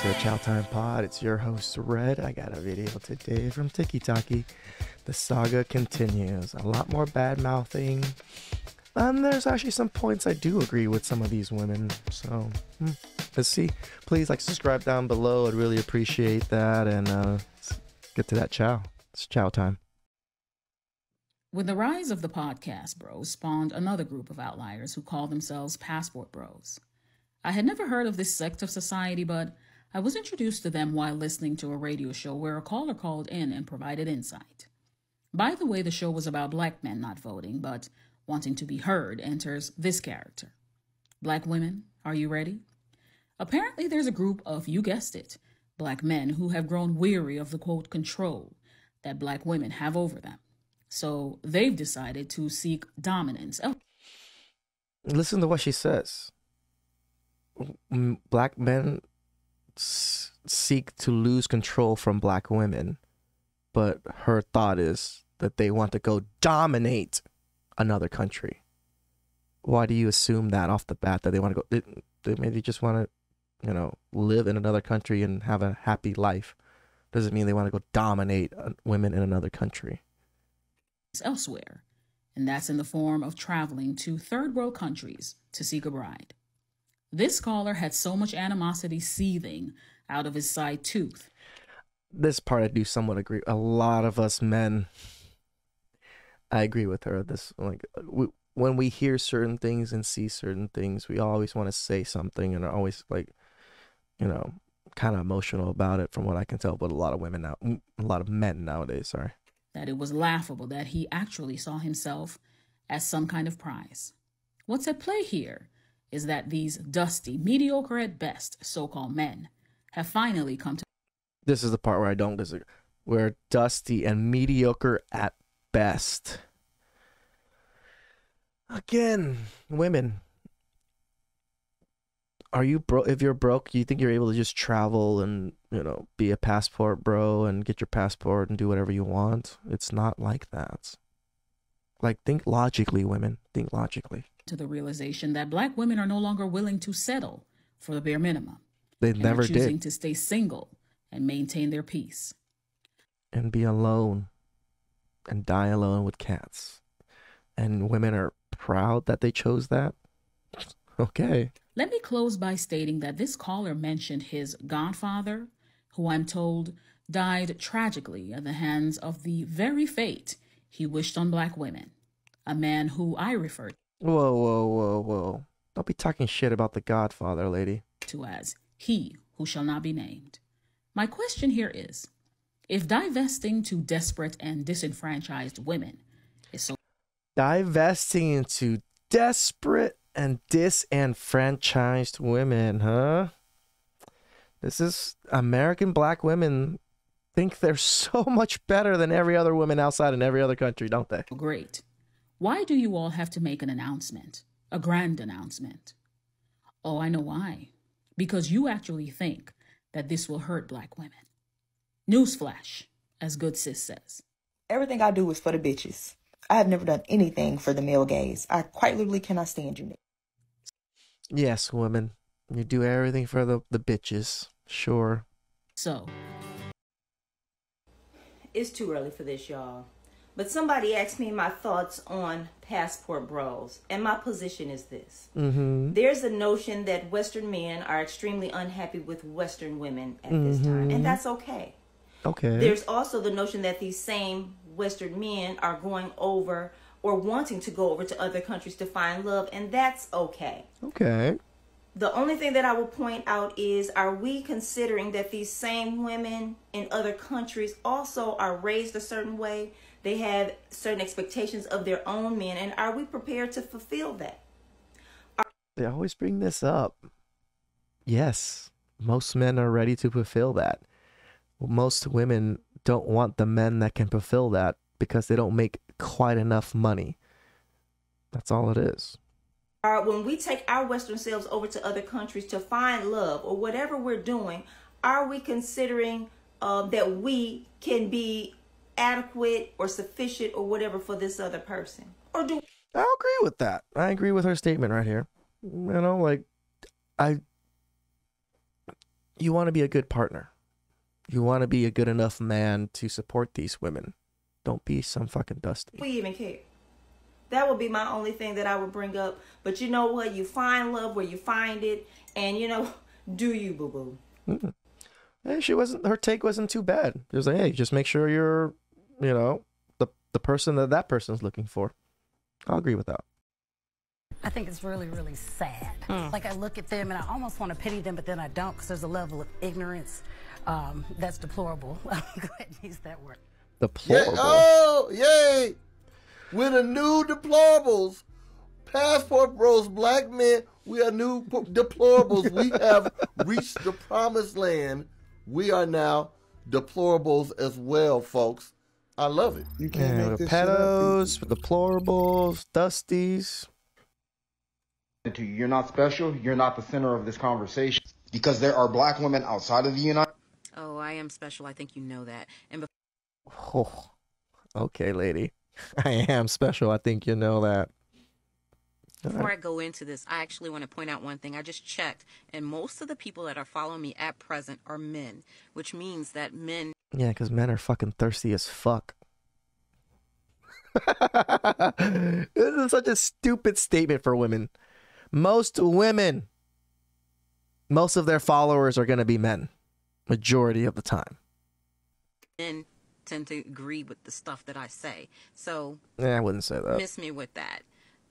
to the Chow Time Pod. It's your host, Red. I got a video today from TikTok. The saga continues. A lot more bad mouthing. And there's actually some points I do agree with some of these women. So, let's see. Please subscribe down below. I'd really appreciate that. And let's get to that chow. It's chow time. With the rise of the podcast bros spawned another group of outliers who call themselves passport bros. I had never heard of this sect of society, but I was introduced to them while listening to a radio show where a caller called in and provided insight. By the way, the show was about black men not voting, but wanting to be heard enters this character. Black women, are you ready? Apparently there's a group of, you guessed it, black men who have grown weary of the, quote, control that black women have over them. So they've decided to seek dominance. Listen to what she says. Black men seek to lose control from black women, but her thought is that they want to go dominate another country. Why do you assume that off the bat, that they want to go, they maybe just want to, live in another country and have a happy life? Doesn't mean they want to go dominate women in another country. Elsewhere, and that's in the form of traveling to third world countries to seek a bride. This caller had so much animosity seething out of his side tooth. This part I do somewhat agree. A lot of us men, I agree with her. When we hear certain things and see certain things, we always want to say something and are always kind of emotional about it, from what I can tell. But a lot of men nowadays, sorry. That it was laughable that he actually saw himself as some kind of prize. What's at play here is that these dusty, mediocre at best so-called men have finally come to... This is the part where I don't disagree. We're dusty and mediocre at best. Again, women, are you broke? If you're broke, you think you're able to just travel and, be a passport bro and get your passport and do whatever you want? It's not like that. Think logically, women. Think logically. To the realization that black women are no longer willing to settle for the bare minimum. They never did. Choosing to stay single and maintain their peace. And be alone and die alone with cats. And women are proud that they chose that? Okay. Let me close by stating that this caller mentioned his godfather, who I'm told died tragically at the hands of the very fate he wished on black women. A man who I refer Whoa. Don't be talking shit about the godfather, lady. To as he who shall not be named. My question here is, if divesting to desperate and disenfranchised women is so... Divesting into desperate and disenfranchised women, huh? This is American black women think they're so much better than every other woman outside in every other country, don't they? Great. Why do you all have to make an announcement? A grand announcement? Oh, I know why. Because you actually think that this will hurt black women. Newsflash, as good sis says. Everything I do is for the bitches. I have never done anything for the male gaze. I quite literally cannot stand you. Yes, women. You do everything for the bitches. Sure. So. It's too early for this, y'all. But somebody asked me my thoughts on passport bros. And my position is this. There's a notion that Western men are extremely unhappy with Western women at this time. And that's okay. Okay. There's also the notion that these same Western men are going over or wanting to go over to other countries to find love, and that's okay. Okay. The only thing that I will point out is, are we considering that these same women in other countries also are raised a certain way? They have certain expectations of their own men, and are we prepared to fulfill that? They always bring this up. Yes, most men are ready to fulfill that. Most women don't want the men that can fulfill that because they don't make quite enough money. That's all it is. When we take our Western selves over to other countries to find love or whatever we're doing, are we considering that we can be adequate or sufficient or whatever for this other person? Or do I agree with that. I agree with her statement right here. you want to be a good partner. You want to be a good enough man to support these women. Don't be some fucking dusty. We even care. That would be my only thing that I would bring up. But you know what? You find love where you find it. And, do you, boo-boo. Mm-mm. Hey, her take wasn't too bad. It was like, hey, just make sure you're, the person that person's looking for. I'll agree with that. I think it's really, really sad. Like, I look at them and I almost want to pity them, but then I don't, because there's a level of ignorance that's deplorable. Go ahead and use that word. Deplorable. Yeah, oh, yay! We're the new deplorables. Passport Bros, black men, we are new deplorables. We have reached the promised land. We are now deplorables as well, folks. I love it. You can't make this pedos, shit up. deplorables, dusties. You're not special. You're not the center of this conversation. Because there are black women outside of the United States. Oh, I am special. I think you know that. And Oh, okay, lady. I am special. I think you know that. before I go into this, I actually want to point out one thing. I just checked, and most of the people that are following me at present are men, which means that men... Yeah, because men are fucking thirsty as fuck. This is such a stupid statement for women. Most of their followers are going to be men. Majority of the time. Men tend to agree with the stuff that I say. So... Yeah, I wouldn't say that. Miss me with that.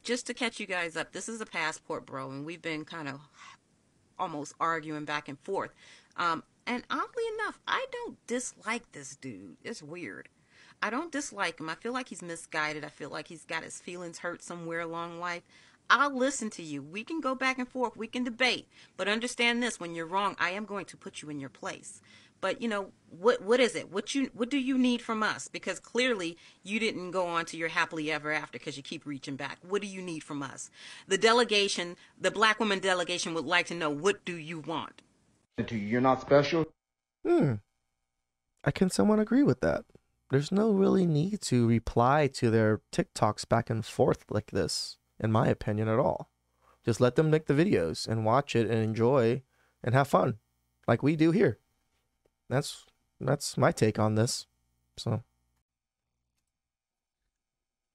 Just to catch you guys up, this is a passport bro, and we've been kind of almost arguing back and forth. And oddly enough, I don't dislike this dude. It's weird. I don't dislike him. I feel like he's misguided. I feel like he's got his feelings hurt somewhere along life. I'll listen to you. We can go back and forth. We can debate. But understand this, when you're wrong, I am going to put you in your place. But, what is it? What do you need from us? Because clearly you didn't go on to your happily ever after because you keep reaching back. What do you need from us? The delegation, the black women delegation would like to know, what do you want? You're not special. I can somewhat agree with that. There's no really need to reply to their TikToks back and forth like this, in my opinion, at all. Just let them make the videos and watch it and enjoy and have fun like we do here. That's my take on this. So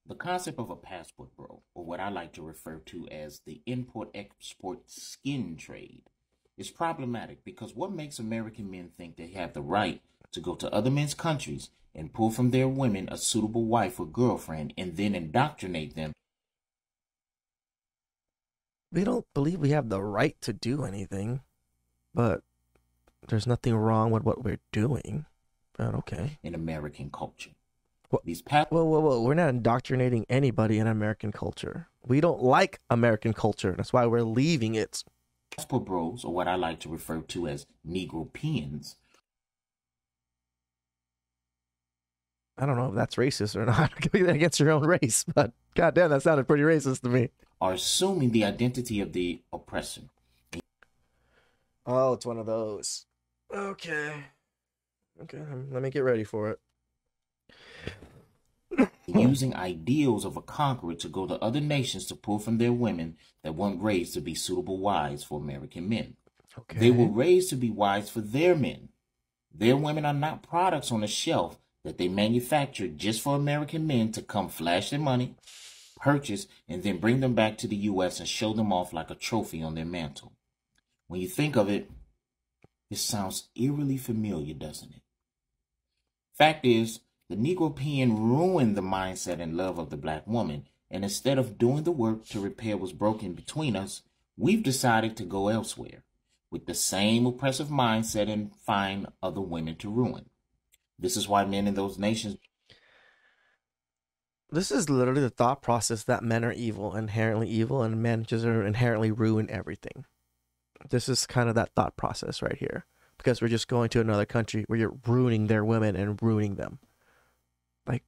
the concept of a passport bro, or what I like to refer to as the import-export skin trade, is problematic because what makes American men think they have the right to go to other men's countries and pull from their women a suitable wife or girlfriend and then indoctrinate them? We don't believe we have the right to do anything, but there's nothing wrong with what we're doing. But okay. In American culture. Whoa. We're not indoctrinating anybody in American culture. We don't like American culture. That's why we're leaving it. Passport bros, or what I like to refer to as Negropeans. I don't know if that's racist or not. Against your own race, but goddamn, that sounded pretty racist to me. Are assuming the identity of the oppressor. Oh, it's one of those. Okay, let me get ready for it. Using ideals of a conqueror to go to other nations to pull from their women that weren't raised to be suitable wives for American men. Okay. They were raised to be wives for their men. Their women are not products on a shelf that they manufactured just for American men to come flash their money, purchase, and then bring them back to the U.S. and show them off like a trophy on their mantle. When you think of it, it sounds eerily familiar, doesn't it? Fact is, the Negropean ruined the mindset and love of the black woman, and instead of doing the work to repair what's broken between us, we've decided to go elsewhere with the same oppressive mindset and find other women to ruin. This is why men in those nations... This is literally the thought process that men are inherently evil, and men just are inherently ruin everything. This is kind of that thought process right here. Because we're just going to another country where you're ruining their women and ruining them. Like,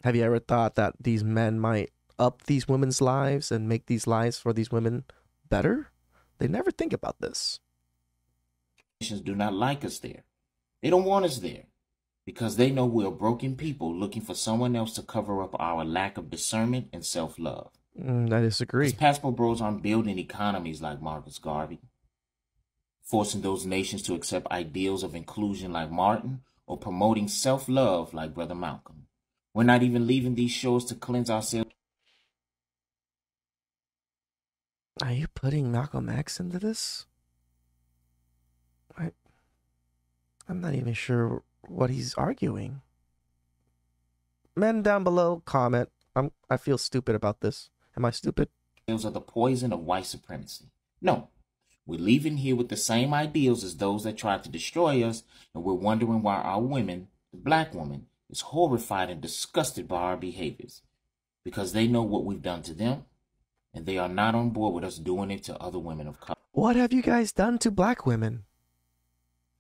have you ever thought that these men might up these women's lives and make these lives for these women better? They never think about this. Nations do not like us there. They don't want us there because they know we're broken people looking for someone else to cover up our lack of discernment and self-love. I disagree. These passport bros aren't building economies like Marcus Garvey. forcing those nations to accept ideals of inclusion like Martin, or promoting self-love like Brother Malcolm. We're not even leaving these shows to cleanse ourselves. Are you putting Malcolm X into this? I'm not even sure what he's arguing. Men down below, comment. I feel stupid about this. Am I stupid? Are the poison of white supremacy. No, we're leaving here with the same ideals as those that tried to destroy us, and we're wondering why our women, the black woman, is horrified and disgusted by our behaviors. Because they know what we've done to them, and they are not on board with us doing it to other women of color. What have you guys done to black women?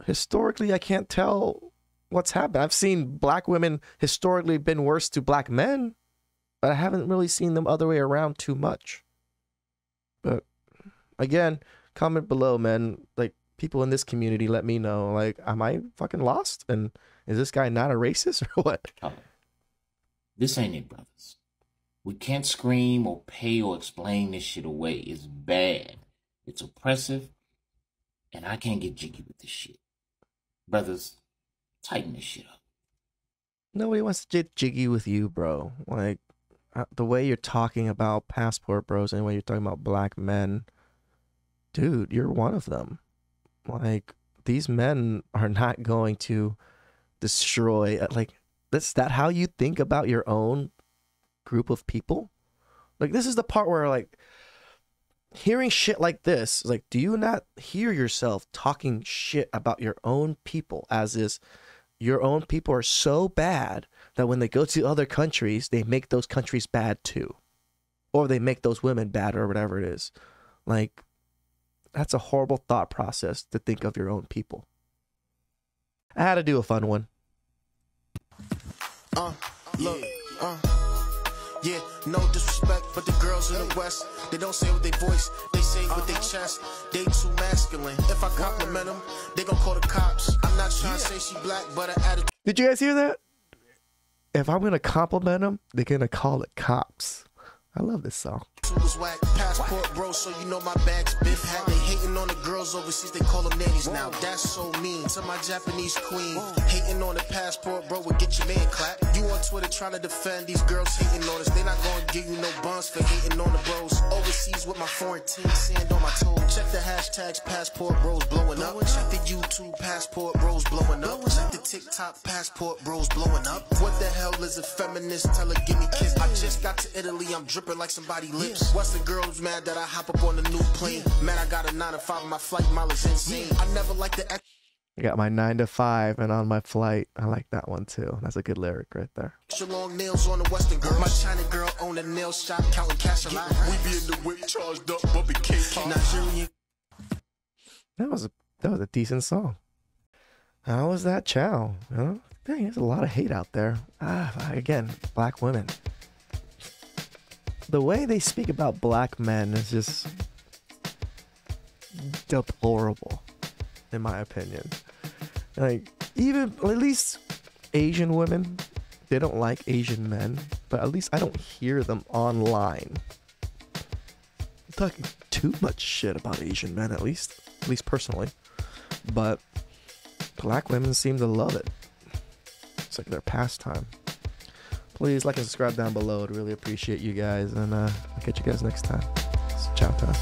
Historically, I can't tell what's happened. I've seen black women historically been worse to black men, but I haven't really seen them other way around too much. But again, comment below, man. Like, people in this community, let me know. Like, am I fucking lost? And is this guy not a racist or what? This ain't it, brothers. We can't scream or pay or explain this shit away. It's bad. It's oppressive. And I can't get jiggy with this shit. Brothers, tighten this shit up. Nobody wants to get jiggy with you, bro. Like, the way you're talking about passport bros and the way you're talking about black men, dude, you're one of them. Like, these men are not going to destroy, like, is that how you think about your own group of people? Like, this is the part where, like, hearing shit like this, like, do you not hear yourself talking shit about your own people, as is your own people are so bad that when they go to other countries, they make those countries bad too. Or they make those women bad or whatever it is. Like, that's a horrible thought process to think of your own people. I had to do a fun one. Yeah, no disrespect, but the girls in the West, they don't say with their voice, they say with their chest. They too masculine. If I compliment them, they gon' call the cops. I'm not trying to say she black, but her attitude. Did you guys hear that? If I'm gonna compliment them, they're gonna call the cops. I love this song. Whack. Passport bro, so you know my bag's biff hat. They hating on the girls overseas, they call them nannies now. That's so mean to my Japanese queen. Hating on the passport bro, will get your man clapped. You on Twitter trying to defend these girls hating on us. They not gonna give you no buns for hating on the bros. Overseas with my foreign team, sand on my toes. Check the hashtags, passport bros blowing up. Check the YouTube passport bros blowing up. Check the TikTok passport bros blowing up. What the hell is a feminist? Tell her give me kiss. I just got to Italy, I'm dripping like somebody lips. Western girls mad that I hop up on the new plane. Man, I got a 9 to 5, my flight mileage insane. I never like the. I got my 9 to 5 and on my flight. I like that one too. That's a good lyric right there. Long nails on the Western girl. My China girl own a nail shop, counting cash a lot. We be in the whip, charged up, bumping cake. Nigerian. That was a decent song. How was that, Chow? You know? Dang, there's a lot of hate out there. Again, black women. The way they speak about black men is just deplorable, in my opinion. Like, even at least Asian women, they don't like Asian men, but at least I don't hear them online talking too much shit about Asian men, at least personally. But black women seem to love it. It's like their pastime. Please like and subscribe down below. I'd really appreciate you guys, and I'll catch you guys next time. It's chow time.